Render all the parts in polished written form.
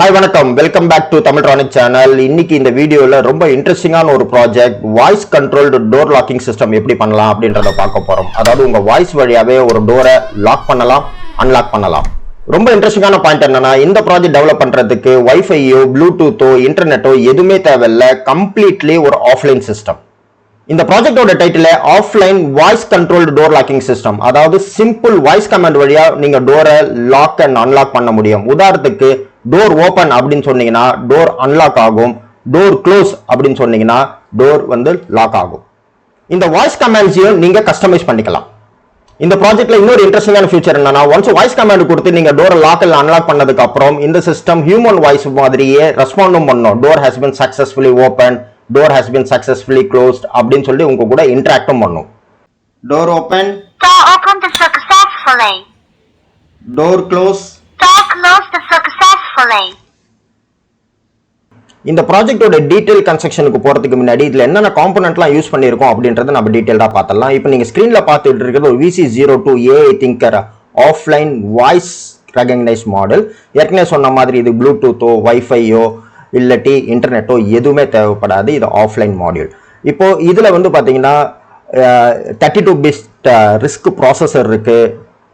Hi வணக்கம், welcome back to Tamiltronic channel. இன்னைக்கு இந்த வீடியோல ரொம்ப இன்ட்ரெஸ்டிங்கான ஒரு project voice controlled door locking system எப்படி பண்ணலாம் அப்படின்றத பார்க்க போறோம். அதாவது உங்க வாய்ஸ் வழியாவே ஒரு டோரை லாக் பண்ணலாம், அன்லாக் பண்ணலாம். ரொம்ப இன்ட்ரெஸ்டிங்கான பாயிண்ட் என்னன்னா, இந்த ப்ராஜெக்ட் டெவலப் பண்றதுக்கு வைஃபையோ ப்ளூடூத்தோ இன்டர்நெட்டோ எதுவுமே தேவையில்லை. கம்ப்ளீட்லி ஒரு ஆஃப்லைன் சிஸ்டம். இந்த ப்ராஜெக்டோட title offline voice controlled door locking system. அதாவது சிம்பிள் வாய்ஸ் கமாண்ட் வழியா நீங்க டோரை லாக் அண்ட் அன்லாக் பண்ண முடியும். உதாரணத்துக்கு டோர் ஓபன் அப்படின்னு சொன்னீங்கன்னா டோர் அன்லாக் ஆகும். டோர் க்ளோஸ் அப்படின்னு சொன்னீங்கன்னா டோர் லாக் ஆகும். இந்த வாய்ஸ் கமாண்ட்ஸையும் நீங்க கஸ்டமைஸ் பண்ணிக்கலாம். இந்த ப்ராஜெக்ட்ல இன்னொரு இன்ட்ரெஸ்டிங்கான ஃபியூச்சர் என்னன்னா, ஒன்ஸ் வாய்ஸ் கமாண்ட் கொடுத்து நீங்க டோரை லாக் இல்ல அன்லாக் பண்ணதுக்கு அப்புறம் இந்த சிஸ்டம் ஹியூமன் வாய்ஸ் மாதிரியே ரெஸ்பாண்டும் பண்ணும். Door has been successfully open, door has been successfully closed அப்படின்னு சொல்லி உங்க கூட இன்டராக்டும் பண்ணும். Door open, Door opened successfully. Door close, Door closed successfully. இந்த ப்ராஜெக்டோட டீடைல் கன்ஸ்ட்ரக்ஷனுக்கு போறதுக்கு முன்னாடி இதுல என்னென்ன காம்போனன்ட்லாம் யூஸ் பண்ணியிருக்கோம் அப்படின்றத நம்ம டீடைலா பார்த்தலாம். இப்போ நீங்க ஸ்கிரீன்ல பார்த்துட்டு இருக்கிறது ஒரு VC02 AI thinker offline voice recognise model. ஏற்கனவே சொன்ன மாதிரி இது ப்ளூடூத்தோ வைஃபையோ இல்லாட்டி இன்டர்நெட்டோ எதுவுமே தேவைப்படாது. இது ஆஃப்லைன் மாடியூல். இப்போ இதுல பாத்தீங்கன்னா 32 பிட் ரிஸ்க் ப்ராசஸர் இருக்கு,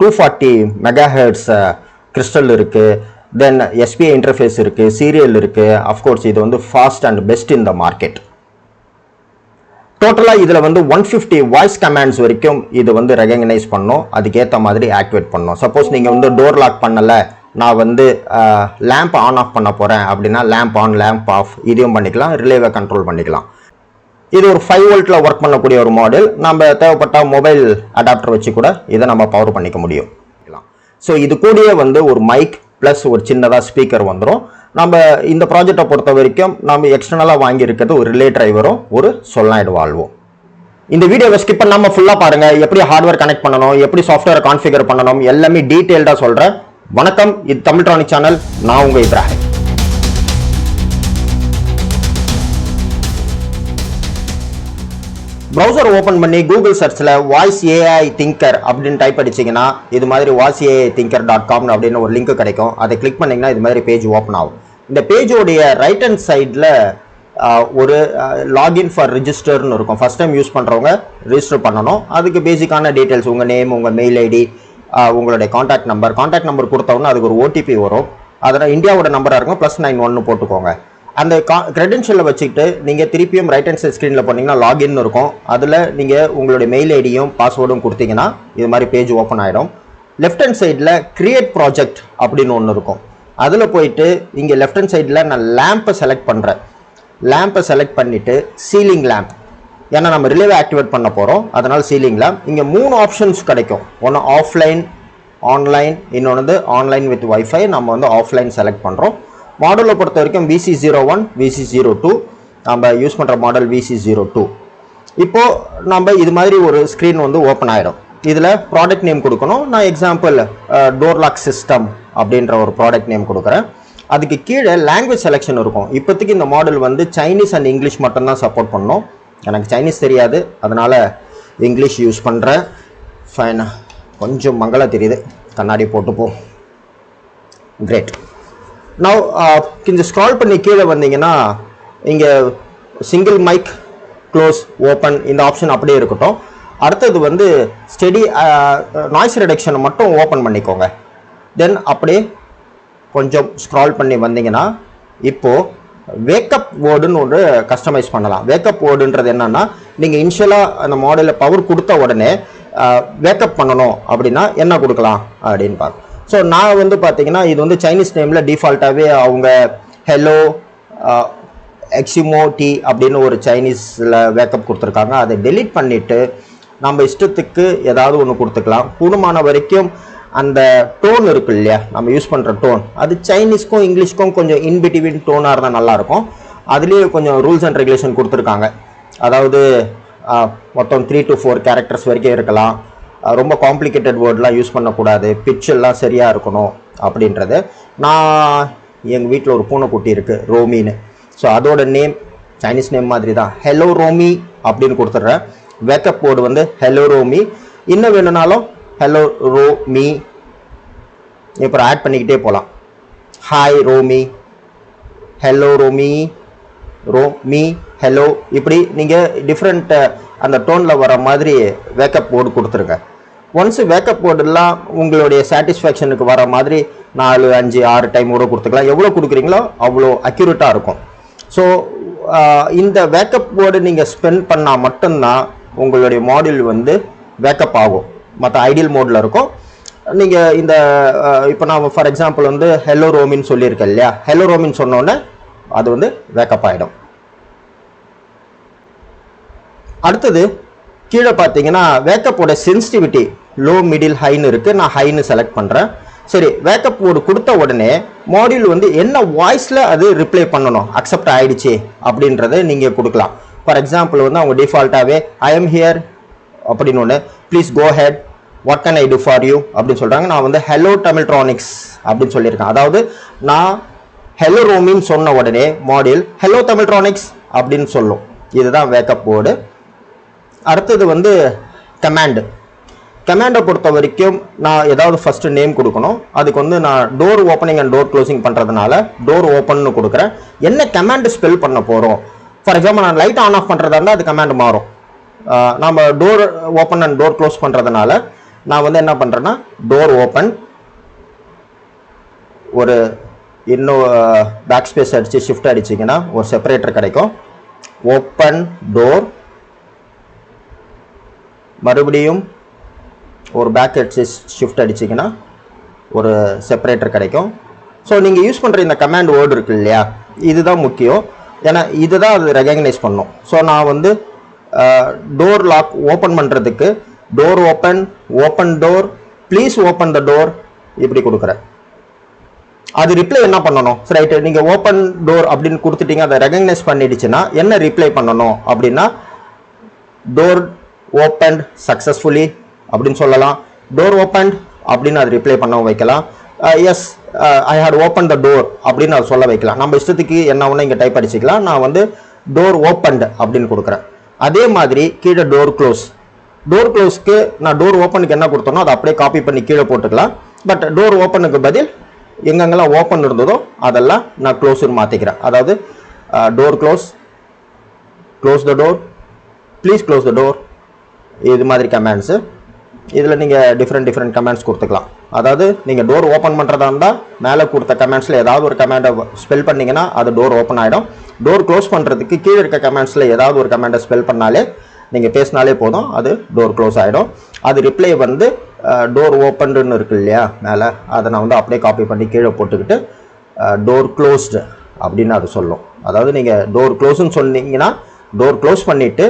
240 மெகாஹெர்ட்ஸ் கிறிஸ்டல் இருக்கு, தென் SPI இன்டர்ஃபேஸ் இருக்கு, சீரியல் இருக்கு. அஃப்கோர்ஸ் இது fast and best in the market. டோட்டலா இதுல 150 வாய்ஸ் கமாண்ட்ஸ் வரைக்கும் இது ரெகக்னைஸ் பண்ணும். அதுக்கேற்ற மாதிரி ஆக்டிவேட் பண்ணும். சப்போஸ் நீங்க டோர் லாக் பண்ணல, நான் லேம்ப் ஆன் ஆஃப் பண்ண போறேன் அப்படின்னா லேம்ப் ஆன் லேம்ப் ஆஃப் இதையும் பண்ணிக்கலாம், ரிலேவை கண்ட்ரோல் பண்ணிக்கலாம். இது ஒரு 5 வோல்ட்ல ஒர்க் பண்ணக்கூடிய ஒரு மாடல். நம்ம தேவைப்பட்ட மொபைல் அடாப்டர் வச்சு கூட இதை நம்ம பவர் பண்ணிக்க முடியும். ஸோ இது கூடயே ஒரு மைக் பிளஸ் ஒரு சின்னதாக ஸ்பீக்கர் வந்துடும். நம்ம இந்த ப்ராஜெக்டை பொறுத்த வரைக்கும் நம்ம எக்ஸ்டர்னலாக வாங்கியிருக்கிறது ஒரு ரிலே டிரைவரும் ஒரு சொல்லாய்டு வால்வும். இந்த வீடியோவை ஸ்கிப் பண்ணாமல் ஃபுல்லாக பாருங்க. எப்படி ஹார்ட்வேர் கனெக்ட் பண்ணணும், எப்படி சாஃப்ட்வேர் கான்ஃபிகர் பண்ணணும், எல்லாமே டீட்டெயில்டாக சொல்கிறேன். வணக்கம், இது தமிழ்ட்ரானிக் சேனல். நான் உங்கள் இப்ராஹிம். ப்ரௌசர் ஓப்பன் பண்ணி கூகுள் சர்ச்சில் வாய்ஸ் AI திங்கர் அப்படின்னு டைப் அடிச்சிங்கன்னா இது மாதிரி voiceaithinker.com அப்படின்னு ஒரு லிங்க் கிடைக்கும். அதை கிளிக் பண்ணிங்கன்னா இது மாதிரி பேஜ் ஓப்பன் ஆகும். இந்த பேஜோடைய ரைட் ஹேண்ட் சைடில் ஒரு லாகின் ஃபார் ரிஜிஸ்டர்னு இருக்கும். ஃபர்ஸ்ட் டைம் யூஸ் பண்ணுறவங்க ரிஜிஸ்டர் பண்ணணும். அதுக்கு பேசிக்கான டீட்டெயில்ஸ், உங்கள் நேம், உங்கள் மெயில் ஐடி, உங்களுடைய காண்டாக்ட் நம்பர் கொடுத்தவொன்னே அதுக்கு ஒரு OTP வரும். அதில் இந்தியாவோட நம்பராக இருக்கும், +91 போட்டுக்கோங்க. அந்த கிரெடென்ஷியலை வச்சுக்கிட்டு நீங்கள் திருப்பியும் ரைட் ஹேண்ட் சைட் ஸ்க்ரீனில் போனீங்கன்னா லாகின் இருக்கும். அதில் நீங்கள் உங்களுடைய மெயில் ஐடியும் பாஸ்வேர்டும் கொடுத்தீங்கன்னா இது மாதிரி பேஜ் ஓப்பன் ஆகிடும். லெஃப்ட் ஹேண்ட் சைடில் கிரியேட் ப்ராஜெக்ட் அப்படின்னு ஒன்று இருக்கும். அதில் போயிட்டு இங்கே லெஃப்ட் ஹேண்ட் சைடில் நான் லேம்பை செலக்ட் பண்ணுறேன். லேம்பை செலக்ட் பண்ணிவிட்டு சீலிங் லேம்ப், ஏன்னா நம்ம ரிலேவை ஆக்டிவேட் பண்ண போகிறோம், அதனால் சீலிங் லேம்ப். இங்கே 3 ஆப்ஷன்ஸ் கிடைக்கும். ஒன்று ஆஃப்லைன், ஆன்லைன், இன்னொன்று ஆன்லைன் வித் வைஃபை. நம்ம ஆஃப்லைன் செலக்ட் பண்ணுறோம். மாடலை பொறுத்த வரைக்கும் VC01, VC02, நம்ம யூஸ் பண்ணுற மாடல் VC02. இப்போது நம்ம இது மாதிரி ஒரு ஸ்க்ரீன் ஓப்பன் ஆகிடும். இதில் ப்ராடக்ட் நேம் கொடுக்கணும். நான் எக்ஸாம்பிள் டோர் லாக் சிஸ்டம் அப்படின்ற ஒரு ப்ராடக்ட் நேம் கொடுக்குறேன். அதுக்கு கீழே லாங்குவேஜ் செலெக்ஷன் இருக்கும். இப்போதைக்கு இந்த மாடல் சைனீஸ் அண்ட் இங்கிலீஷ் மட்டும்தான் சப்போர்ட் பண்ணணும். எனக்கு சைனீஸ் தெரியாது, அதனால் இங்கிலீஷ் யூஸ் பண்ணுறேன். ஃபைன், கொஞ்சம் மங்களா தெரியுது, கண்ணாடி போட்டுப்போம். கிரேட். நவ் கொஞ்சம் ஸ்க்ரால் பண்ணி கீழே வந்தீங்கன்னா இங்கே சிங்கிள் மைக், க்ளோஸ், ஓப்பன் இந்த ஆப்ஷன் அப்படியே இருக்கட்டும். அடுத்தது ஸ்டெடி நாய்ஸ் ரிடக்ஷனை மட்டும் ஓப்பன் பண்ணிக்கோங்க. தென் அப்படியே கொஞ்சம் ஸ்க்ரால் பண்ணி வந்தீங்கன்னா இப்போது வேக்கப் வேர்டுன்னு ஒன்று கஸ்டமைஸ் பண்ணலாம். வேக்கப் வேர்டுன்றது என்னன்னா, நீங்கள் இனிஷியலாக அந்த மாடலில் பவர் கொடுத்த உடனே வேக்கப் பண்ணணும் அப்படின்னா என்ன கொடுக்கலாம் அப்படின்னு பார்க்க. ஸோ நான் பார்த்தீங்கன்னா இது சைனீஸ் நேமில் டிஃபால்ட்டாகவே அவங்க ஹெலோ எக்ஸிமோ டி அப்படின்னு ஒரு சைனீஸில் வேக்கப் கொடுத்துருக்காங்க. அதை டெலீட் பண்ணிவிட்டு நம்ம இஷ்டத்துக்கு ஏதாவது ஒன்று கொடுத்துக்கலாம். கூடுமான வரைக்கும் அந்த டோன் இருக்கு இல்லையா, நம்ம யூஸ் பண்ணுற டோன், அது சைனீஸ்க்கும் இங்கிலீஷ்க்கும் கொஞ்சம் இன்பிட்வீன் டோனாக இருந்தால் நல்லாயிருக்கும். அதுலேயே கொஞ்சம் ரூல்ஸ் அண்ட் ரெகுலேஷன் கொடுத்துருக்காங்க. அதாவது மொத்தம் 3 to 4 கேரக்டர்ஸ் வரைக்கும் இருக்கலாம். ரொம்ப காம்ப்ளிகேட்டட் வேர்ட்லாம் யூஸ் பண்ணக்கூடாது, பிச்செல்லாம் சரியாக இருக்கணும் அப்படின்றது. நான் எங்கள் வீட்டில் ஒரு பூனைக்குட்டி இருக்குது, ரோமின்னு. ஸோ அதோட நேம் சைனீஸ் நேம் மாதிரி தான், ஹெலோ ரோமி அப்படின்னு கொடுத்துட்றேன். Wake up word hello Romi. இன்னும் வேணும்னாலும் ஹெலோ ரோமி இப்போ ஆட் பண்ணிக்கிட்டே போகலாம். Hi Romi, hello Romi, Romi, hello, இப்படி நீங்கள் டிஃப்ரெண்ட் அந்த டோனில் வர மாதிரி வேக்கப் வேர்டு கொடுத்துருங்க. ஒன்ஸ் வேக்கப் வேர்டெல்லாம் உங்களுடைய சாட்டிஸ்ஃபேக்ஷனுக்கு வர மாதிரி 4, 5, 6 டைம் கூட கொடுத்துக்கலாம். எவ்வளோ கொடுக்குறீங்களோ அவ்வளோ அக்யூரேட்டாக இருக்கும். ஸோ இந்த வேக்கப் வேர்டு நீங்கள் ஸ்பெண்ட் பண்ணால் மட்டும்தான் உங்களுடைய மாடியூல் வந்து வேக்கப் ஆகும். மற்ற ஐடியல் மோடில் இருக்கும். நீங்கள் இந்த இப்போ நான் ஃபார் எக்ஸாம்பிள் வந்து ஹெலோ ரோமின்னு சொல்லியிருக்கேன் இல்லையா, ஹெலோ ரோமின்னு சொன்னோன்னே அது வந்து வேக்கப் ஆகிடும். அடுத்தது கீழே பார்த்தீங்கன்னா வேக்கப்போட சென்சிட்டிவிட்டி லோ, மிடில், ஹைன்னு இருக்குது. நான் ஹைன்னு செலக்ட் பண்ணுறேன். சரி, வேக்கப் போர்டு கொடுத்த உடனே மாடியூல் வந்து என்ன வாய்ஸில் அது ரிப்ளை பண்ணணும், அக்செப்ட் ஆகிடுச்சு அப்படின்றத நீங்கள் கொடுக்கலாம். ஃபார் எக்ஸாம்பிள் வந்து அவங்க டிஃபால்ட்டாகவே ஐ எம் ஹியர் அப்படின்னு ஒன்று, please go ahead, what can I do for you அப்படின்னு சொல்கிறாங்க. நான் வந்து ஹலோ தமிழ்ட்ரானிக்ஸ் அப்படின்னு சொல்லியிருக்கேன். அதாவது நான் ஹலோ ரோமின்னு சொன்ன உடனே மாடியூல் ஹலோ தமிழ்ட்ரானிக்ஸ் அப்படின்னு சொல்லும். இதுதான் வேக்கப் போர்டு. அடுத்தது வந்து கமாண்டு. கமாண்டை பொறுத்த வரைக்கும் நான் ஏதாவது ஃபஸ்ட்டு நேம் கொடுக்கணும். அதுக்கு வந்து நான் door opening and door closing பண்ணுறதுனால டோர் ஓப்பன்னு கொடுக்குறேன். என்ன கமாண்டு ஸ்பெல் பண்ண போகிறோம், ஃபார் எக்ஸாம்பிள் நான் லைட் ஆன் ஆஃப் பண்ணுறதா இருந்தால் அது கமாண்டு மாறும். நம்ம door open and door close பண்ணுறதுனால நான் வந்து என்ன பண்ணுறேன்னா டோர் ஓப்பன், ஒரு இன்னும் பேக் ஸ்பேஸ் அடித்து ஷிஃப்ட் அடிச்சிங்கன்னா ஒரு செப்பரேட்டர் கிடைக்கும். ஓப்பன் டோர், மறுபடியும் ஒரு பேக் அடிச்சு ஷிஃப்ட் அடிச்சிங்கன்னா ஒரு செப்பரேட்டர் கிடைக்கும். ஸோ நீங்கள் யூஸ் பண்ணுற இந்த கமாண்ட் வேர்டு இருக்கு இல்லையா, இதுதான் முக்கியம். ஏன்னா இதுதான் அது ரெகக்னைஸ் பண்ணும். ஸோ நான் வந்து டோர் லாக் ஓப்பன் பண்ணுறதுக்கு door open, open door, please open the door இப்படி கொடுக்குறேன். அது ரிப்ளை என்ன பண்ணணும், ரைட்டு, நீங்கள் ஓப்பன் டோர் அப்படின்னு கொடுத்துட்டீங்க, அதை ரெகக்னைஸ் பண்ணிடுச்சுன்னா என்ன ரிப்ளை பண்ணணும் அப்படின்னா டோர் ஓப்பன்ட் சக்ஸஸ்ஃபுல்லி அப்படின்னு சொல்லலாம். டோர் ஓப்பன்ட் அப்படின்னு அது ரிப்ளை பண்ண வைக்கலாம். Yes I had open the door அப்படின்னு அது சொல்ல வைக்கலாம். நம்ம இஷ்டத்துக்கு என்ன ஒன்று இங்கே டைப் அடிச்சிக்கலாம். நான் வந்து டோர் ஓப்பன்ட் அப்படின்னு கொடுக்குறேன். அதே மாதிரி கீழே டோர் க்ளோஸ். டோர் க்ளோஸ்க்கு நான் டோர் ஓப்பனுக்கு என்ன கொடுத்தனோ அதை அப்படியே காப்பி பண்ணி கீழே போட்டுக்கலாம். பட் டோர் ஓப்பனுக்கு பதில் எங்கெங்கெல்லாம் ஓப்பன் இருந்ததோ அதெல்லாம் நான் க்ளோஸ்ன்னு மாற்றிக்கிறேன். அதாவது door close, close the door, please close the door, இது மாதிரி கமெண்ட்ஸு. இதில் நீங்கள் டிஃப்ரெண்ட் கமெண்ட்ஸ் கொடுத்துக்கலாம். அதாவது நீங்கள் டோர் ஓப்பன் பண்ணுறதா இருந்தால் மேலே கொடுத்த கமெண்ட்ஸில் ஏதாவது ஒரு கமெண்டை ஸ்பெல் பண்ணிங்கன்னா அது டோர் ஓப்பன் ஆகிடும். டோர் க்ளோஸ் பண்ணுறதுக்கு கீழே இருக்க கமெண்ட்ஸில் ஏதாவது ஒரு கமெண்டை ஸ்பெல் பண்ணாலே நீங்கள் பேசினாலே போதும், அது டோர் க்ளோஸ் ஆகிடும். அது ரிப்ளை வந்து டோர் ஓப்பன்டுன்னு இருக்கு இல்லையா மேலே, அதை நான் வந்து அப்படியே காப்பி பண்ணி கீழே போட்டுக்கிட்டு டோர் க்ளோஸ்டு அப்படின்னு அது சொல்லும். அதாவது நீங்கள் டோர் க்ளோஸ்ன்னு சொன்னீங்கன்னா டோர் க்ளோஸ் பண்ணிவிட்டு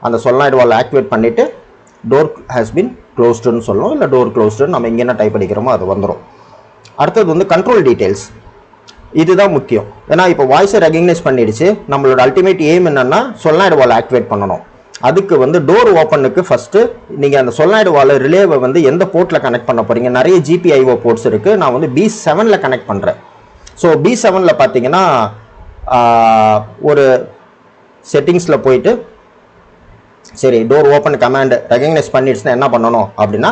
அந்த சொல்லாய்டு வால் ஆக்டிவேட் பண்ணிவிட்டு டோர் ஹேஸ் பின் க்ளோஸ்டுன்னு சொல்லணும். இல்லை டோர் க்ளோஸ்டுன்னு நம்ம இங்கே என்ன டைப் அடிக்கிறோமோ அது வந்துடும். அடுத்தது வந்து கண்ட்ரோல் டீட்டெயில்ஸ். இதுதான் முக்கியம். ஏன்னா இப்போ வாய்ஸை ரெகக்னைஸ் பண்ணிடுச்சு. நம்மளோட அல்டிமேட் எய்ம் என்னென்னா சொல்லாய்டு வால் ஆக்டிவேட் பண்ணணும். அதுக்கு வந்து டோர் ஓப்பனுக்கு ஃபஸ்ட்டு நீங்கள் அந்த சொல்லாய்டு வால் ரிலேவை வந்து எந்த போர்ட்டில் கனெக்ட் பண்ண போகிறீங்க. நிறைய GPIO போர்ட்ஸ் இருக்குது. நான் வந்து B7 கனெக்ட் பண்ணுறேன். ஸோ B7 பார்த்தீங்கன்னா ஒரு செட்டிங்ஸில் போயிட்டு சரி டோர் ஓப்பன் கமாண்ட் ரெகக்னைஸ் பண்ணிடுச்சுன்னா என்ன பண்ணணும் அப்படின்னா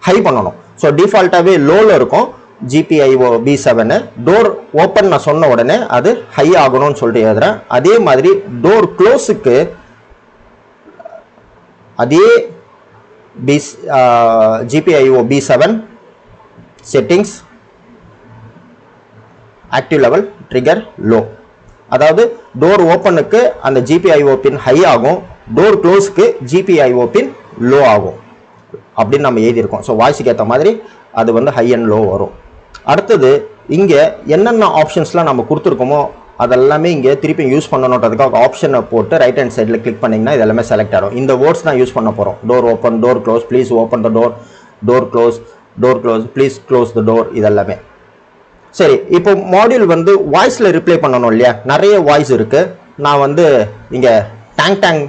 ஹை பண்ணணும். ஸோ டிஃபால்ட்டாகவே லோவில் இருக்கும் GPIO B7. டோர் ஓப்பன் நான் சொன்ன உடனே அது ஹை ஆகணும்னு சொல்லிட்டு எழுதுறேன். அதே மாதிரி டோர் க்ளோஸுக்கு அதே GPIO B7 settings active level trigger low. அதாவது டோர் ஓப்பனுக்கு அந்த GPIO பின் ஹை ஆகும், டோர் க்ளோஸ்க்கு GPIO பின் லோ ஆகும் அப்படின்னு நம்ம எழுதியிருக்கோம். ஸோ வாய்ஸுக்கு ஏற்ற மாதிரி அது வந்து ஹை அண்ட் லோ வரும். அடுத்தது இங்கே என்னென்ன ஆப்ஷன்ஸ்லாம் நம்ம கொடுத்துருக்கோமோ அதெல்லாமே இங்கே திருப்பி யூஸ் பண்ணணுன்றதுக்காக ஆப்ஷனை போட்டு ரைட் ஹேண்ட் சைடில் கிளிக் பண்ணிங்கன்னா இது எல்லாமே செலக்ட் ஆகும். இந்த வேர்ட்ஸ் தான் யூஸ் பண்ண போகிறோம். Door open, door close, please open the door, door close, please close the door, இதெல்லாமே. சரி, இப்போ மாடியூல் வந்து வாய்ஸில் ரிப்ளை பண்ணணும் இல்லையா, நிறைய வாய்ஸ் இருக்குது. நான் வந்து இங்கே டேங்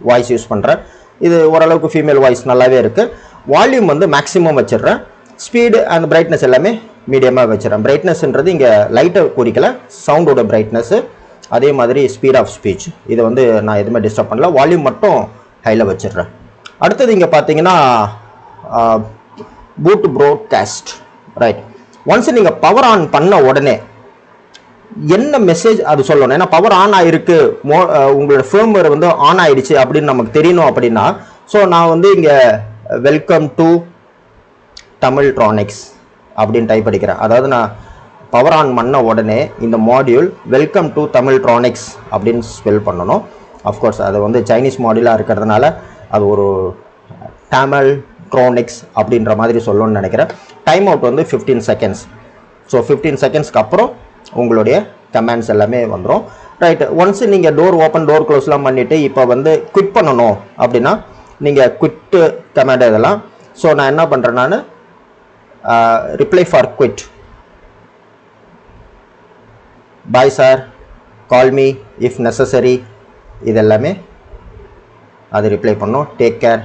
வாய்ஸ் யூஸ் பண்ணுறேன். இது ஓரளவுக்கு ஃபீமேல் வாய்ஸ் நல்லாவே இருக்குது. வால்யூம் வந்து மேக்ஸிமம் வச்சிடுறேன். ஸ்பீடு அண்ட் பிரைட்னஸ் எல்லாமே மீடியமாக வச்சிடறேன். பிரைட்னஸ்ன்றது இங்கே லைட்டை குறிக்கல, சவுண்டோட பிரைட்னஸ்ஸு. அதே மாதிரி ஸ்பீட் ஆஃப் ஸ்பீச் இதை வந்து நான் எதுவுமே டிஸ்டர்ப் பண்ணல. வால்யூம் மட்டும் ஹையில் வச்சிடுறேன். அடுத்தது இங்கே பார்த்தீங்கன்னா பூட் ப்ரோட்காஸ்ட். ரைட், ஒன்ஸ் நீங்கள் பவர் ஆன் பண்ண உடனே என்ன மெசேஜ் அது சொல்லணும். ஏன்னா பவர் ஆன் ஆயிருக்கு, உங்களோட ஃபர்ம்வேர் வந்து ஆன் ஆயிடுச்சு அப்படின்னு நமக்கு தெரியணும் அப்படின்னா, ஸோ நான் வந்து இங்கே வெல்கம் டு தமிழ்ட்ரானிக்ஸ் அப்படின்னு டைப் அடிக்கிறேன். அதாவது நான் பவர் ஆன் பண்ண உடனே இந்த மாடியூல் வெல்கம் டு தமிழ்ட்ரானிக்ஸ் அப்படின்னு ஸ்பெல் பண்ணணும். அஃப்கோர்ஸ் அது வந்து சைனீஸ் மாடியூலாக இருக்கிறதுனால அது ஒரு தமிழ்ட்ரானிக்ஸ் அப்படின்ற மாதிரி சொல்லணும்னு நினைக்கிறேன். டைம் அவுட் வந்து 15 செகண்ட்ஸ். ஸோ 15 செகண்ட்ஸ்க்கு அப்புறம் உங்களுடைய கமெண்ட்ஸ் எல்லாமே வந்துடும். ரைட், ஒன்ஸ் நீங்கள் டோர் ஓப்பன் டோர் க்ளோஸ்லாம் பண்ணிவிட்டு இப்போ வந்து குவிட் பண்ணணும் அப்படின்னா நீங்கள் குவிட்டு கமெண்ட் இதெல்லாம். ஸோ நான் என்ன பண்ணுறேன், நான் reply for quit, bye sir, call me if necessary, இதெல்லாமே அது ரிப்ளை பண்ணோம். டேக் கேர்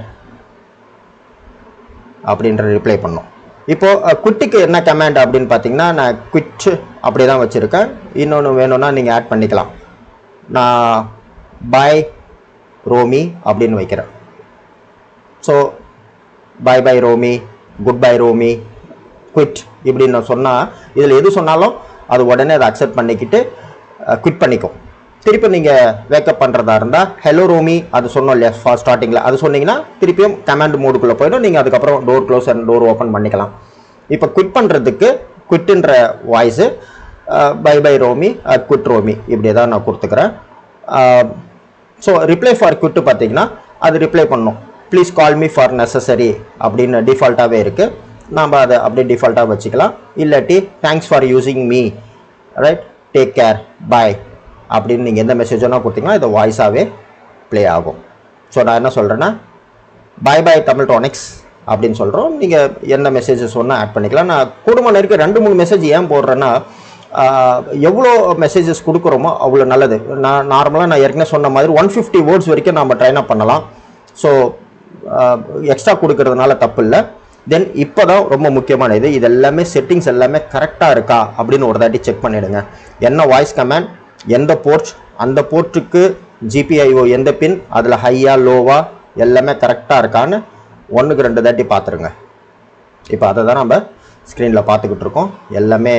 அப்படின்ற ரிப்ளை பண்ணோம். இப்போது குவிட்டுக்கு என்ன கமெண்ட் அப்படின்னு பார்த்தீங்கன்னா, நான் குவிட் அப்படி தான் வச்சுருக்கேன். இன்னொன்று வேணும்னா நீங்கள் ஆட் பண்ணிக்கலாம். நான் பாய் ரோமி அப்படின்னு வைக்கிறேன். ஸோ பாய் பாய் Romi, good bye Romi, quit இப்படின்னு சொன்னால் இதில் எது சொன்னாலும் அது உடனே அதை அக்செப்ட் பண்ணிக்கிட்டு குவிட் பண்ணிக்கும். திருப்பி நீங்கள் வேக்கப் பண்ணுறதா இருந்தால் ஹலோ ரோமி அது சொன்னோம் இல்லையா ஃபர்ஸ்ட் ஸ்டார்டிங்கில், அது சொன்னீங்கன்னா திருப்பியும் கமாண்ட் மோடுக்குள்ளே போய்டும். நீங்கள் அதுக்கப்புறம் door close and door open பண்ணிக்கலாம். இப்போ குவிட் பண்ணுறதுக்கு குவிட்டுன்ற voice by by Romi, quit Romi இப்படியே தான் நான் கொடுத்துக்கிறேன். ஸோ ரிப்ளை ஃபார் குவிட்டு பார்த்தீங்கன்னா அது ரிப்ளை பண்ணணும். Please call me for necessary அப்படின்னு டிஃபால்ட்டாகவே இருக்குது. நாம் அதை அப்படியே டிஃபால்ட்டாக வச்சுக்கலாம். இல்லாட்டி thanks for using me, right, take care, bye அப்படின்னு நீங்கள் எந்த மெசேஜோனா கொடுத்தீங்கன்னா இது வாய்ஸாகவே ப்ளே ஆகும். ஸோ நான் என்ன சொல்கிறேன்னா பாய் பாய் தமிழ்ட்ரானிக்ஸ் அப்படின்னு சொல்கிறோம். நீங்கள் எந்த மெசேஜஸ் ஒன்று ஆட் பண்ணிக்கலாம். நான் கூடுமான இருக்க 2-3 மெசேஜ் ஏன் போடுறேன்னா, எவ்வளோ மெசேஜஸ் கொடுக்குறோமோ அவ்வளோ நல்லது. நான் நார்மலாக நான் ஏற்கனவே சொன்ன மாதிரி 150 வேர்ட்ஸ் வரைக்கும் நம்ம ட்ரைன் அப் பண்ணலாம். ஸோ எக்ஸ்ட்ரா கொடுக்கறதுனால தப்பு இல்லை. தென் இப்போ தான் ரொம்ப முக்கியமான இது எல்லாமே செட்டிங்ஸ் எல்லாமே கரெக்டாக இருக்கா அப்படின்னு ஒரு தாட்டி செக் பண்ணிவிடுங்க. என்ன வாய்ஸ் கமாண்ட், எந்த போர்ட், அந்த போர்ட்டுக்கு ஜிபிஐஓ எந்த பின், அதில் ஹையா லோவா எல்லாமே கரெக்டாக இருக்கான்னு 1க்கு 2 தாட்டி பார்த்துருங்க. இப்போ அதை தான் நம்ம ஸ்க்ரீனில் பார்த்துக்கிட்டு இருக்கோம். எல்லாமே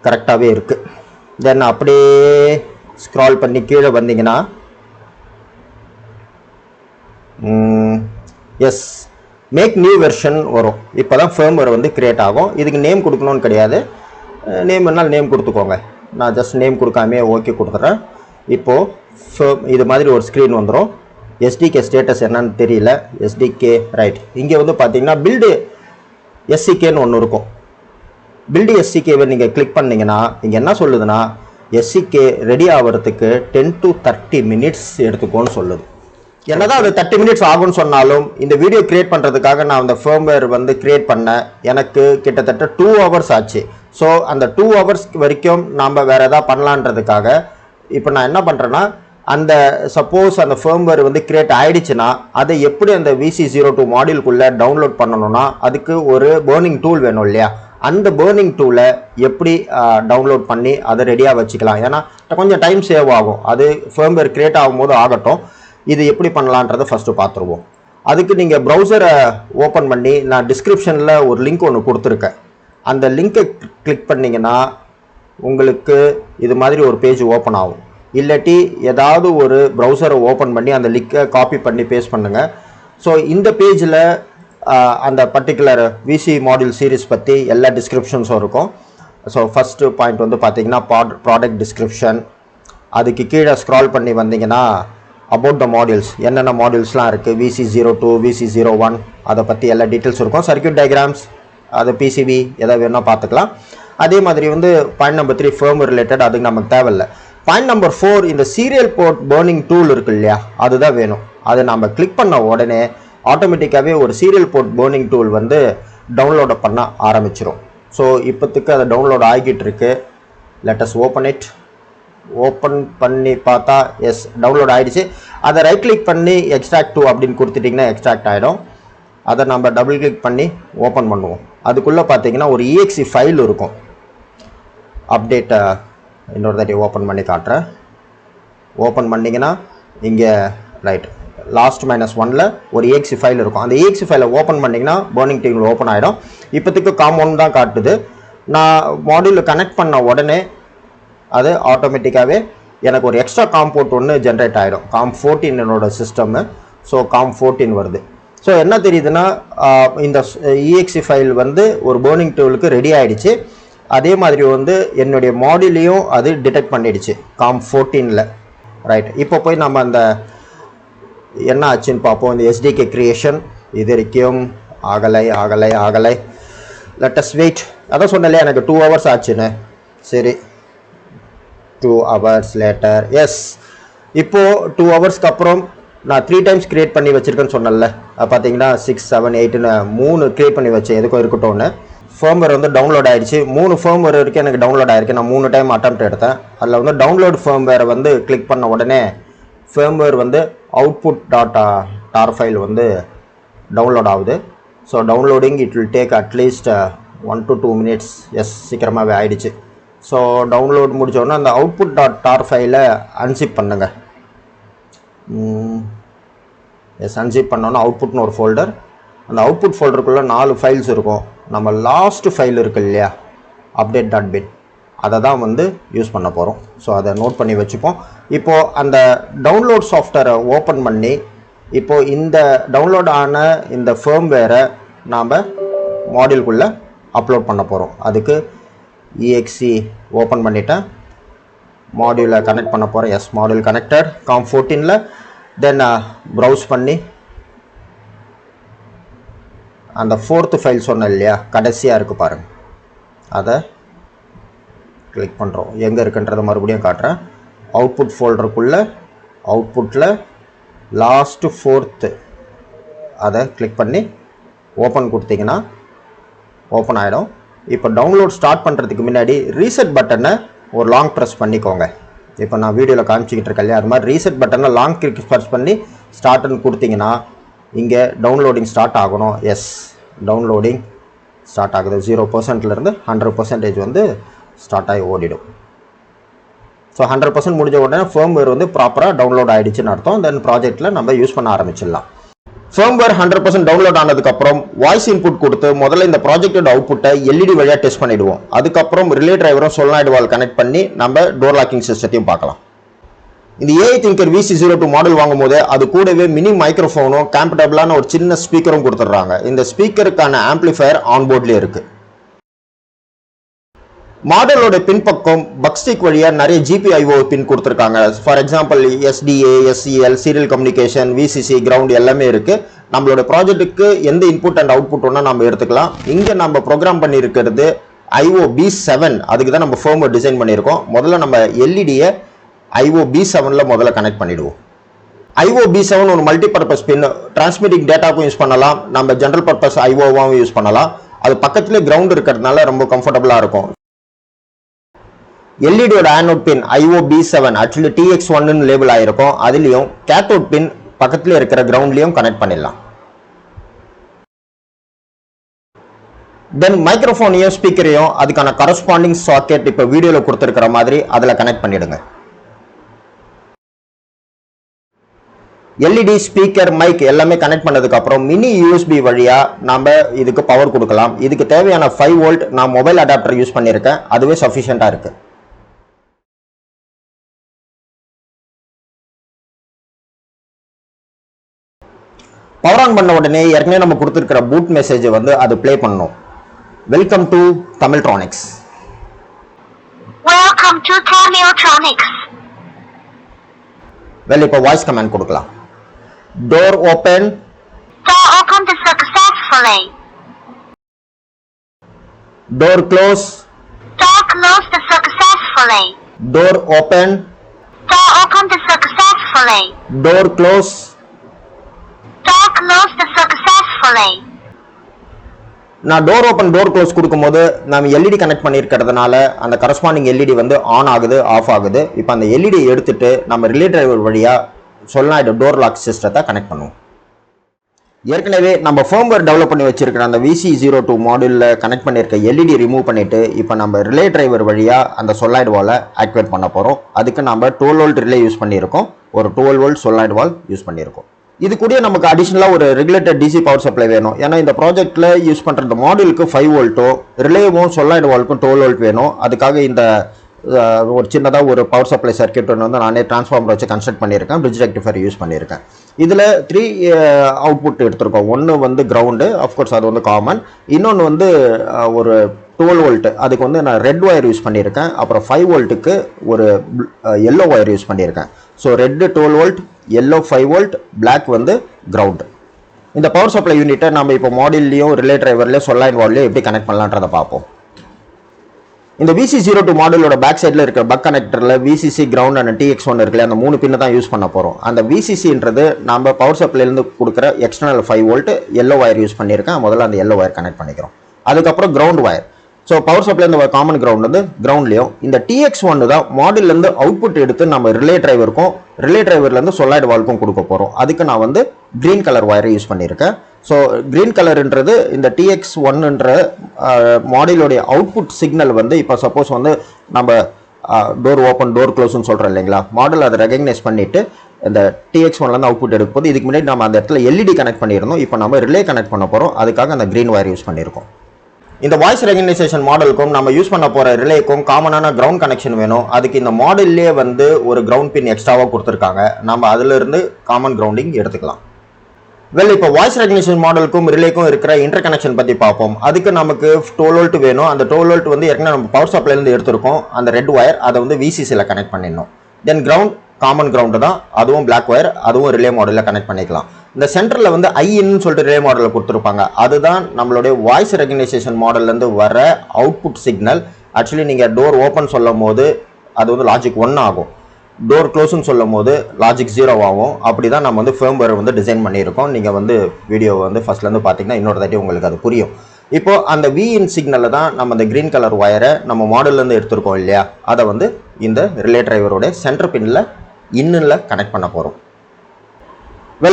கரெக்டாகவே இருக்குது. தென் அப்படியே ஸ்க்ரால் பண்ணி கீழே வந்தீங்கன்னா எஸ் மேக் நியூ வெர்ஷன் வரும். இப்போ தான் ஃபர்ம்வேர் வந்து க்ரியேட் ஆகும். இதுக்கு நேம் கொடுக்கணும்னு கிடையாது. நேம் என்னால் நேம் கொடுத்துக்கோங்க. நான் ஜஸ்ட் நேம் கொடுக்காமே ஓகே கொடுத்துட்றேன். இப்போது இது மாதிரி ஒரு ஸ்க்ரீன் வந்துடும். எஸ்டிகே ஸ்டேட்டஸ் என்னன்னு தெரியல. SDK right. இங்கே வந்து பார்த்தீங்கன்னா பில்டு எஸ்சிகேன்னு ஒன்று இருக்கும். பில்டு எஸ்சிகேவை நீங்கள் கிளிக் பண்ணிங்கன்னா இங்கே என்ன சொல்லுதுன்னா, எஸ்சிகே ரெடி ஆகிறதுக்கு 10 to 30 மினிட்ஸ் எடுத்துக்கோன்னு சொல்லுது. என்னதான் அது 30 மினிட்ஸ் ஆகும்னு சொன்னாலும் இந்த வீடியோ கிரியேட் பண்ணுறதுக்காக நான் அந்த ஃபர்ம்வேர் வந்து கிரியேட் பண்ணேன். எனக்கு கிட்டத்தட்ட 2 hours ஆச்சு. ஸோ அந்த 2 hours வரைக்கும் நாம் வேறு எதாவது பண்ணலான்றதுக்காக இப்போ நான் என்ன பண்ணுறேன்னா, அந்த சப்போஸ் அந்த ஃபர்ம்வேர் வந்து கிரியேட் ஆகிடுச்சுன்னா அதை எப்படி அந்த VC02 மாடியூலுக்குள்ளே டவுன்லோட் பண்ணணும்னா அதுக்கு ஒரு பர்னிங் டூல் வேணும் இல்லையா. அந்த பர்னிங் டூலை எப்படி டவுன்லோட் பண்ணி அதை ரெடியாக வச்சுக்கலாம். ஏன்னா கொஞ்சம் டைம் சேவ் ஆகும். அது ஃபர்ம்வேர் கிரியேட் ஆகும்போது ஆகட்டும். இது எப்படி பண்ணலான்றதை ஃபஸ்ட்டு பார்த்துருவோம். அதுக்கு நீங்கள் ப்ரௌசரை ஓப்பன் பண்ணி நான் டிஸ்கிரிப்ஷனில் ஒரு லிங்க் ஒன்று கொடுத்துருக்கேன். அந்த லிங்க்கை கிளிக் பண்ணிங்கன்னா உங்களுக்கு இது மாதிரி ஒரு பேஜ் ஓப்பன் ஆகும். இல்லாட்டி ஏதாவது ஒரு ப்ரௌசரை ஓப்பன் பண்ணி அந்த லிங்கை காப்பி பண்ணி பேஸ்ட் பண்ணுங்கள். ஸோ இந்த பேஜில் அந்த பர்டிகுலர் விசி மாடியூல் சீரீஸ் பற்றி எல்லா டிஸ்கிரிப்ஷன்ஸும் இருக்கும். ஸோ ஃபஸ்ட்டு பாயிண்ட் வந்து பார்த்தீங்கன்னா ப்ராடக்ட் டிஸ்கிரிப்ஷன். அதுக்கு கீழே ஸ்க்ரால் பண்ணி வந்தீங்கன்னா அபவுட் த மாடியூல்ஸ், என்னென்ன மாடியூல்ஸ்லாம் இருக்குது, VC02, VC01 அதை பற்றி எல்லா டீட்டெயில்ஸ் இருக்கும். சர்க்யூட் டயக்ராம்ஸ், அது பிசிபி எதாவது வேணால் பார்த்துக்கலாம். அதே மாதிரி வந்து பாயிண்ட் நம்பர் 3 ஃபர்ம்வேர் ரிலேட்டட், அதுக்கு நமக்கு தேவையில்லை. பாயிண்ட் நம்பர் 4 இந்த சீரியல் போர்ட் பர்னிங் டூல் இருக்கு இல்லையா, அதுதான் வேணும். அதை நம்ம கிளிக் பண்ண உடனே ஆட்டோமேட்டிக்காகவே ஒரு சீரியல் போர்ட் பர்னிங் டூல் வந்து டவுன்லோட் பண்ண ஆரம்பிச்சிடும். ஸோ இப்போத்துக்கு அதை டவுன்லோட் ஆகிட்டு இருக்கு. Let us open it. Open பண்ணி பார்த்தா எஸ் டவுன்லோட் ஆகிடுச்சு. அதை ரைட் கிளிக் பண்ணி எக்ஸ்ட்ராக்ட் டு அப்படின்னு கொடுத்துட்டிங்கன்னா எக்ஸ்ட்ராக்ட் ஆகிடும். அதை நம்ம டபுள் கிளிக் பண்ணி ஓப்பன் பண்ணுவோம். அதுக்குள்ளே பார்த்தீங்கன்னா ஒரு EXE ஃபைல் இருக்கும். அப்டேட்டை இன்னொரு தாட்டி ஓப்பன் பண்ணி காட்டுறேன். ஓப்பன் பண்ணிங்கன்னா இங்கே ரைட் லாஸ்ட் -1ல் ஒரு EXE ஃபைல் இருக்கும். அந்த EXE ஃபைலை ஓப்பன் பண்ணிங்கன்னா பர்னிங் டேபிள் ஓப்பன் ஆகிடும். இப்போத்துக்கு காம்பவுண்ட் தான் காட்டுது. நான் மாடியூலில் கனெக்ட் பண்ண உடனே அது ஆட்டோமேட்டிக்காகவே எனக்கு ஒரு எக்ஸ்ட்ரா காம் போர்ட் ஒன்று ஜென்ரேட் ஆகிடும். COM14 என்னோட சிஸ்டம்மு. ஸோ COM14 வருது. ஸோ என்ன தெரியுதுன்னா இந்த EXE ஃபைல் வந்து ஒரு பர்னிங் டூலுக்கு ரெடி ஆகிடுச்சு. அதே மாதிரி வந்து என்னுடைய மாடியூலையும் அது டிடெக்ட் பண்ணிடுச்சு COM14ல். ரைட், இப்போ போய் நம்ம அந்த என்ன ஆச்சுன்னு பார்ப்போம். இந்த SDK கிரியேஷன் இது வரைக்கும் ஆகலை. Let us wait. அதான் சொன்னலையே எனக்கு 2 hours ஆச்சுன்னு. சரி, 2 hours லேட்டர். எஸ், இப்போது 2 ஹவர்ஸ்க்கு அப்புறம் நான் 3 times க்ரியேட் பண்ணி வச்சுருக்கேன்னு சொன்னல. பார்த்தீங்கன்னா 6, 7, 8ன்னு 3 க்ரியேட் பண்ணி வச்சேன். எதுக்கும் இருக்கட்டும்னு. ஃபர்ம்வேர் வந்து டவுன்லோட் ஆகிடுச்சு. 3 ஃபர்ம்வேர் வரைக்கும் எனக்கு டவுன்லோட் ஆகிருக்கு. நான் 3 டைம் அட்டெம்ப்ட் எடுத்தேன். அதில் வந்து டவுன்லோட் ஃபர்ம்வேரை வந்து கிளிக் பண்ண உடனே ஃபர்ம்வேர் வந்து output.tar ஃபைல் வந்து டவுன்லோட் ஆகுது. So downloading it will take அட்லீஸ்ட் 1 to 2 minutes. எஸ், சீக்கிரமாகவே ஆகிடுச்சு. ஸோ டவுன்லோட் முடித்தோடனே அந்த output.tar ஃபைலை அன்சிப் பண்ணுங்க. எஸ், அன்சிப் பண்ணோன்னா அவுட்புட்னு ஒரு ஃபோல்டர். அந்த அவுட்புட் ஃபோல்டருக்குள்ளே 4 ஃபைல்ஸ் இருக்கும். நம்ம லாஸ்ட் ஃபைல் இருக்கு இல்லையா, update.bin, அதை தான் வந்து யூஸ் பண்ண போகிறோம். ஸோ அதை நோட் பண்ணி வச்சுப்போம். இப்போது அந்த டவுன்லோட் சாஃப்ட்வேரை ஓப்பன் பண்ணி இப்போது இந்த டவுன்லோட் ஆன இந்த ஃபர்ம்வேரை நாம் மாடியூல்குள்ளே அப்லோட் பண்ண போகிறோம். அதுக்கு EXE ஓப்பன் பண்ணிவிட்டேன். மாடியூலை கனெக்ட் பண்ண போகிறேன். எஸ், மாடியூல் கனெக்டட் COM14ல். தென் ப்ரௌஸ் பண்ணி அந்த 4th ஃபைல் சொன்னேன் இல்லையா, கடைசியாக இருக்குது பாருங்கள், அதை கிளிக் பண்ணுறோம். எங்கே இருக்குன்றதை மறுபடியும் காட்டுறேன். அவுட்புட் ஃபோல்டருக்குள்ளே அவுட்புட்டில் லாஸ்ட்டு 4th அதை கிளிக் பண்ணி ஓப்பன் கொடுத்தீங்கன்னா ஓப்பன் ஆகிடும். இப்போ டவுன்லோட் ஸ்டார்ட் பண்ணுறதுக்கு முன்னாடி ரீசெட் பட்டனை ஒரு லாங் ப்ரெஸ் பண்ணிக்கோங்க. இப்போ நான் வீடியோவில் காமிச்சிக்கிட்டு இருக்கேன் இல்லையா, அது மாதிரி ரீசெட் பட்டனை லாங் கிளிக் ப்ரெஸ் பண்ணி ஸ்டார்ட்னு கொடுத்தீங்கன்னா இங்கே டவுன்லோடிங் ஸ்டார்ட் ஆகணும். எஸ், டவுன்லோடிங் ஸ்டார்ட் ஆகுது. 0%லேருந்து 100% வந்து ஸ்டார்ட் ஆகி ஓடிடும். ஸோ 100% முடிஞ்ச உடனே ஃபர்ம்வேர் வந்து ப்ராப்பராக டவுன்லோட் ஆகிடுச்சுன்னு அர்த்தம். தென் ப்ராஜெக்டில் நம்ம யூஸ் பண்ண ஆரம்பிச்சிடலாம். ஃபர்ம்வேர் 100% டவுன்லோட் ஆனதுக்கப்புறம் வாய்ஸ் இன்புட் கொடுத்து முதல்ல இந்த ப்ராஜெக்டோட அவுட்புட்டை LED வழியாக டெஸ்ட் பண்ணிவிடுவோம். அதுக்கப்புறம் ரிலே டிரைவரும் சொலனாய்டு வால் கனெக்ட் பண்ணி நம்ம டோர் லாக்கிங் சிஸ்டத்தையும் பார்க்கலாம். இந்த AI Thinker VC02 மாடல் வாங்கும் போது அது கூடவே மினி மைக்ரோஃபோனும் கம்ஃபர்டபுளான ஒரு சின்ன ஸ்பீக்கரும் கொடுத்துட்றாங்க. இந்த ஸ்பீக்கருக்கான ஆம்பிளிஃபயர் ஆன்போர்ட்லேயே இருக்குது. மாடலோட பின்பக்கம் பக்ஸ்டிக் வழியாக நிறைய GPIO பின் கொடுத்துருக்காங்க. For example SDA, SCL, serial communication, VCC, ground எல்லாமே இருக்குது. நம்மளோட ப்ராஜெக்ட்டுக்கு எந்த இன்புட் அண்ட் அவுட்புட் ஒன்றா நம்ம எடுத்துக்கலாம். இங்கே நம்ம ப்ரோக்ராம் பண்ணியிருக்கிறது IO-B7. அதுக்கு தான் நம்ம ஃபர்ம்வேர் டிசைன் பண்ணியிருக்கோம். முதல்ல நம்ம LEDயை IO-B7ல் முதல்ல கனெக்ட் பண்ணிவிடுவோம். IO-B7 ஒரு மல்டி பர்பஸ் பின். டிரான்ஸ்மிட்டிங் டேட்டாக்கும் யூஸ் பண்ணலாம், நம்ம ஜென்ரல் பர்பஸ் IO-வாகவும் யூஸ் பண்ணலாம். அது பக்கத்துலேயே கிரவுண்ட் இருக்கிறதுனால ரொம்ப கம்ஃபர்டபுளாக இருக்கும். எல்இடியோட ஆனோட் பின் IO-B7 ஆக்சுவலி TX1ன்னு லேபிள் ஆகிருக்கும். அதுலேயும் கேத்தோட் பின் பக்கத்தில் இருக்கிற கிரவுண்ட்லேயும் கனெக்ட் பண்ணிடலாம். தென் மைக்ரோஃபோனையும் ஸ்பீக்கரையும் அதுக்கான கரஸ்பாண்டிங் சாக்கெட் இப்போ வீடியோவில் கொடுத்துருக்கிற மாதிரி அதில் கனெக்ட் பண்ணிடுங்க. LED, ஸ்பீக்கர், மைக் எல்லாமே கனெக்ட் பண்ணதுக்கப்புறம் மினி USB வழியாக நாம் இதுக்கு பவர் கொடுக்கலாம். இதுக்கு தேவையான 5 volt நான் மொபைல் அடாப்டர் யூஸ் பண்ணியிருக்கேன். அதுவே சஃபிஷியண்ட்டாக இருக்குது. பவர் ஆன் பண்ண உடனே ஏற்கனவே நம்ம கொடுத்துருக்கிற பூட் மெசேஜை வந்து அது ப்ளே பண்ணணும். Welcome to Tamiltronics. Welcome to Tamiltronics. இப்போ வாய்ஸ் கமாண்ட் கொடுக்கலாம். Door open. Door opened successfully. Door close. Door closed successfully. Door open. Door opened successfully. Door close. Door closed successfully. நான் டோர் ஓப்பன் டோர் க்ளோஸ் கொடுக்கும்போது நம்ம LED connect பண்ணியிருக்கிறதுனால அந்த corresponding LED வந்து on ஆகுது, off ஆகுது. இப்போ அந்த LED எடுத்துட்டு நம்ம ரிலே டிரைவர் வழியாக சொலனாய்டு டோர் லாக் சிஸ்டத்தை கனெக்ட் பண்ணுவோம். ஏற்கனவே நம்ம ஃபர்ம்வேர் டெவலப் பண்ணி வச்சிருக்கிற அந்த VC02 மாடியூலில் கனெக்ட் பண்ணியிருக்க LED ரிமூவ் பண்ணிவிட்டு இப்போ நம்ம ரிலே டிரைவர் வழியாக அந்த சொலனாய்டு வாலை ஆக்டிவேட் பண்ண போகிறோம். அதுக்கு நம்ம 12 volt ரிலே யூஸ் பண்ணியிருக்கோம், ஒரு 12 volt சொலனாய்டு வால் யூஸ் பண்ணியிருக்கோம். இது கூட நமக்கு அடிஷனலாக ஒரு ரெகுலேட்டட் DC பவர் சப்ளை வேணும். ஏன்னா இந்த ப்ராஜெக்டில் யூஸ் பண்ணுற இந்த மாடியூலுக்கு 5 voltோ ரிலேவும் சொலனாய்டு வால்க்கும் 12 volt வேணும். அதுக்காக இந்த ஒரு சின்னதாக ஒரு பவர் சப்ளை சர்க்யூட் ஒன்று வந்து நானே டிரான்ஸ்ஃபார்மர் வச்சு கன்ஸ்ட்ரக்ட் பண்ணியிருக்கேன். பிரிட்ஜ் ரெக்டிஃபையர் யூஸ் பண்ணியிருக்கேன். இதில் 3 அவுட்புட் எடுத்திருக்கோம். ஒன்று வந்து கிரவுண்டு, அஃப்கோர்ஸ் அது வந்து காமன். இன்னொன்று வந்து ஒரு 12 வோல்ட், அதுக்கு வந்து நான் ரெட் ஒயர் யூஸ் பண்ணியிருக்கேன். அப்புறம் 5 வோல்ட்டுக்கு ஒரு எல்லோ ஒயர் யூஸ் பண்ணியிருக்கேன். So red 12 volt, yellow 5 volt, black வந்து கிரவுண்டு. இந்த பவர் சப்ளை யூனிட்டை நம்ம இப்போ மாடியூல்லையும் ரிலே டிரைவர்லையும் சொல்லாயின் வால்லையும் எப்படி கனெக்ட் பண்ணலான்றதை பார்ப்போம். இந்த VC02 மாடலோட பேக் சைடில் இருக்கிற பக் கனெக்டரில் VCC, கிரவுண்ட் அண்ட் TX1 இருக்குல்ல, அந்த 3 பின்னை தான் யூஸ் பண்ண போகிறோம். அந்த VCCன்றது நம்ம பவர் சப்ளைலேருந்து கொடுக்குற external 5 volt yellow wire use பண்ணியிருக்கேன். முதல்ல அந்த எல்லோ ஒயர் கனெக்ட் பண்ணிக்கிறோம். அதுக்கப்புறம் கிரவுண்ட் ஒயர். ஸோ பவர் சப்ளைலேருந்து காமன் கிரவுண்ட் வந்து கிரவுண்ட்லையும், இந்த TX1 தான் மாடல்லேருந்து அவுட்புட் எடுத்து நம்ம ரிலே டிரைவர்லேருந்து சொல்லாய்டு வால்க்கும் கொடுக்க போகிறோம். அதுக்கு நான் வந்து க்ரீன் கலர் ஒயரை யூஸ் பண்ணியிருக்கேன். ஸோ க்ரீன் கலர்ன்றது இந்த TX1ன்ற மாடலோடைய அவுட்புட் சிக்னல் வந்து இப்போ சப்போஸ் வந்து நம்ம டோர் ஓப்பன் டோர் க்ளோஸ்ன்னு சொல்கிறோம் இல்லைங்களா, மாடல் அதை ரெகக்னைஸ் பண்ணிவிட்டு இந்த TX1லேருந்து அவுட்புட் எடுக்கும் போது இதுக்கு முன்னாடி நம்ம அந்த இடத்துல LED கனெக்ட் பண்ணியிருந்தோம். இப்போ நம்ம ரிலே கனெக்ட் பண்ண போகிறோம். அதுக்காக அந்த க்ரீன் ஒயர் யூஸ் பண்ணியிருக்கோம். இந்த வாய்ஸ் ரெகக்னைசேஷன் மாடலுக்கும் நம்ம யூஸ் பண்ண போகிற ரிலேக்கும் காமனான கிரவுண்ட் கனெக்ஷன் வேணும். அதுக்கு இந்த மாடல்லே வந்து ஒரு கிரவுண்ட் பின் எக்ஸ்ட்ராவாக கொடுத்துருக்காங்க. நம்ம அதிலிருந்து காமன் கிரவுண்டிங் எடுத்துக்கலாம். இப்போ வாய்ஸ் ரெகக்னிஷன் மாடலுக்கும் ரிலேக்கும் இருக்கிற இன்டர் கனெக்ஷன் பற்றி பார்ப்போம். அதுக்கு நமக்கு 12 வோல்ட் வேணும். அந்த 12 வோல்ட் வந்து ஏற்கனவே நம்ம பவர் சப்ளைலேருந்து எடுத்திருக்கோம். அந்த ரெட் ஒயர் அதை வந்து VCCயில் கனெக்ட் பண்ணிடணும். தென் கிரவுண்ட் காமன் கிரவுண்டு தான், அதுவும் பிளாக் ஒயர், அதுவும் ரிலே மாடலில் கனெக்ட் பண்ணிக்கலாம். இந்த சென்டரில் வந்து ஐன்னு சொல்லிட்டு ரிலே மாடலில் கொடுத்துருப்பாங்க. அதுதான் நம்மளுடைய வாய்ஸ் ரெகக்னைசேஷன் மாடல்லேருந்து வர அவுட்புட் சிக்னல். ஆக்சுவலி நீங்கள் டோர் ஓப்பன் சொல்லும் போது அது வந்து லாஜிக் 1 ஆகும், டோர் க்ளோஸ்ன்னு சொல்லும் போது லாஜிக் 0 ஆகும். அப்படி தான் நம்ம வந்து ஃபேர்ம்வேர் வந்து டிசைன் பண்ணியிருக்கோம். நீங்கள் வந்து வீடியோவை வந்து ஃபஸ்ட்லேருந்து பார்த்தீங்கன்னா இன்னொரு தாட்டி உங்களுக்கு அது புரியும். இப்போது அந்த விஇன் சிக்னலில் தான் நம்ம அந்த க்ரீன் கலர் ஒயரை நம்ம மாடல்லேருந்து எடுத்துருக்கோம் இல்லையா, அதை வந்து இந்த ரிலே டிரைவரோட சென்டர் பின்னில் இன்னில் கனெக்ட் பண்ண போகிறோம்.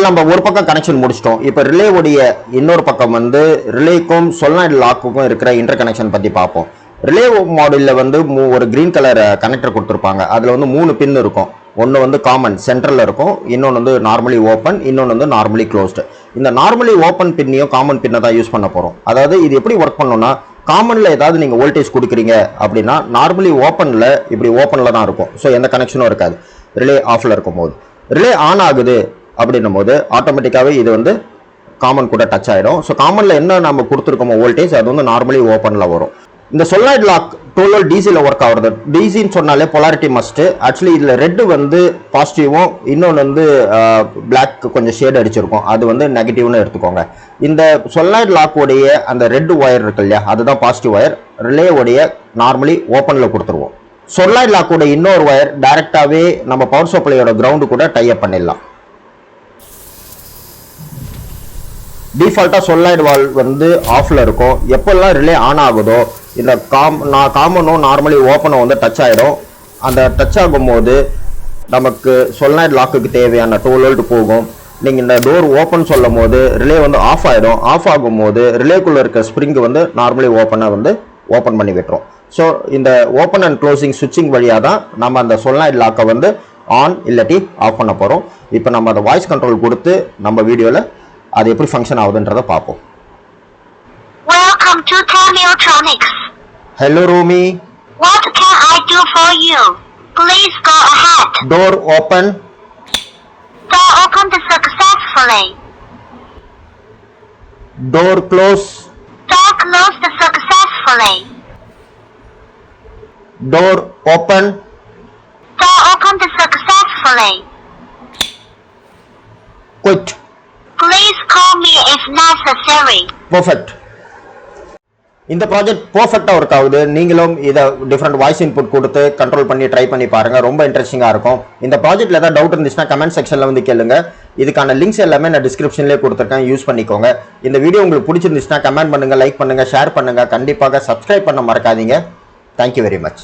நம்ம ஒரு பக்கம் கனெக்ஷன் முடிச்சிட்டோம். இப்போ ரிலேவுடைய இன்னொரு பக்கம் வந்து ரிலேக்கும் சொல்லாய்டு லாக்குக்கும் இருக்கிற இன்டர் கனெக்ஷன் பற்றி பார்ப்போம். ரிலே மாடலில் வந்து ஒரு க்ரீன் கலர் கனெக்டர் கொடுத்துருப்பாங்க. அதில் வந்து 3 பின் இருக்கும். ஒன்று வந்து காமன் சென்டரில் இருக்கும், இன்னொன்று வந்து நார்மலி ஓப்பன், இன்னொன்று வந்து நார்மலி க்ளோஸ்டு. இந்த நார்மலி ஓப்பன் பின்னையும் காமன் பின்னை தான் யூஸ் பண்ண போகிறோம். அதாவது இது எப்படி ஒர்க் பண்ணணும்னா, காமனில் ஏதாவது நீங்கள் வோல்டேஜ் கொடுக்குறீங்க அப்படின்னா நார்மலி ஓப்பனில் இப்படி ஓப்பனில் தான் இருக்கும். ஸோ எந்த கனெக்ஷனும் இருக்காது. ரிலே ஆஃபில் இருக்கும் போது ரிலே ஆன் ஆகுது அப்படின்னும் போது ஆட்டோமேட்டிக்காகவே இது வந்து காமன் கூட டச் ஆகிடும். ஸோ காமனில் என்ன நம்ம கொடுத்துருக்கோமோ வோல்டேஜ் அது வந்து நார்மலி ஓப்பனில் வரும். இந்த சொல்லாய்டு லாக் 12 வோல்ட் டிசியில் ஒர்க் ஆகுறது. டிசின்னு சொன்னாலே பொலாரிட்டி மஸ்ட்டு. ஆக்சுவலி இதில் ரெட்டு வந்து பாசிட்டிவும், இன்னொன்று வந்து பிளாக் கொஞ்சம் ஷேட் அடிச்சிருக்கும், அது வந்து நெகட்டிவ்னு எடுத்துக்கோங்க. இந்த சொல்லாய்டு லாக்குடைய அந்த ரெட் ஒயர் இருக்கு இல்லையா, அதுதான் பாசிட்டிவ் ஒயர். ரிலேவுடைய நார்மலி ஓப்பனில் கொடுத்துருவோம். சொல்லாய்டு லாக்குடைய இன்னொரு ஒயர் டைரெக்டாகவே நம்ம பவர் சப்ளையோட கிரவுண்டு கூட டைப் பண்ணிடலாம். டிஃபால்ட்டாக சொல்லாய்டு வால் வந்து ஆஃபில் இருக்கும். எப்போல்லாம் ரிலே ஆன் ஆகுதோ இந்த காமனும் நார்மலி ஓப்பனும் வந்து டச் ஆகிடும். அந்த டச் ஆகும்போது நமக்கு சொல்லாய்டு லாக்குக்கு தேவையான 12 வோல்ட் போகும். நீங்கள் இந்த டோர் ஓப்பன் சொல்லும் போது ரிலே வந்து ஆஃப் ஆகிடும். ஆஃப் ஆகும்போது ரிலேக்குள்ளே இருக்க ஸ்ப்ரிங் வந்து நார்மலி ஓப்பனை வந்து ஓப்பன் பண்ணி விட்டுரும். ஸோ இந்த ஓப்பன் அண்ட் க்ளோசிங் சுவிட்சிங் வழியாக தான் நம்ம அந்த சொல்லாய்டு லாக்கை வந்து ஆன் இல்லாட்டி ஆஃப் பண்ண போகிறோம். இப்போ நம்ம அந்த வாய்ஸ் கண்ட்ரோல் கொடுத்து நம்ம வீடியோவில் அது எப்படி ஃபங்க்ஷன் ஆகுதுன்றதை பார்ப்போம். Welcome to Tamiyotronics. Hello Rumi. What can I do for you? Please go ahead. Door open. Door opened successfully. Door close. Door closed successfully. Door open. Door opened successfully. Quit. Please call me if necessary. Perfect. இந்த project பர்ஃபெக்டாக work ஆகுது. நீங்களும் இதை different voice input கொடுத்து control பண்ணி try பண்ணி பாருங்கள். ரொம்ப இன்ட்ரெஸ்டிங்காக இருக்கும். இந்த ப்ராஜெக்ட்டில் ஏதாவது டவுட் இருந்துச்சுன்னா கமெண்ட் செக்ஷனில் வந்து கேளுங்க. இதுக்கான லிங்க்ஸ் எல்லாமே நான் டிஸ்கிரிப்ஷன்லேயே கொடுத்துருக்கேன், யூஸ் பண்ணிக்கோங்க. இந்த வீடியோ உங்களுக்கு பிடிச்சிருந்துச்சுன்னா கமெண்ட் பண்ணுங்கள், லைக் பண்ணுங்கள், ஷேர் பண்ணுங்கள். கண்டிப்பாக சப்ஸ்கிரைப் பண்ண மறக்காதீங்க. Thank you very much.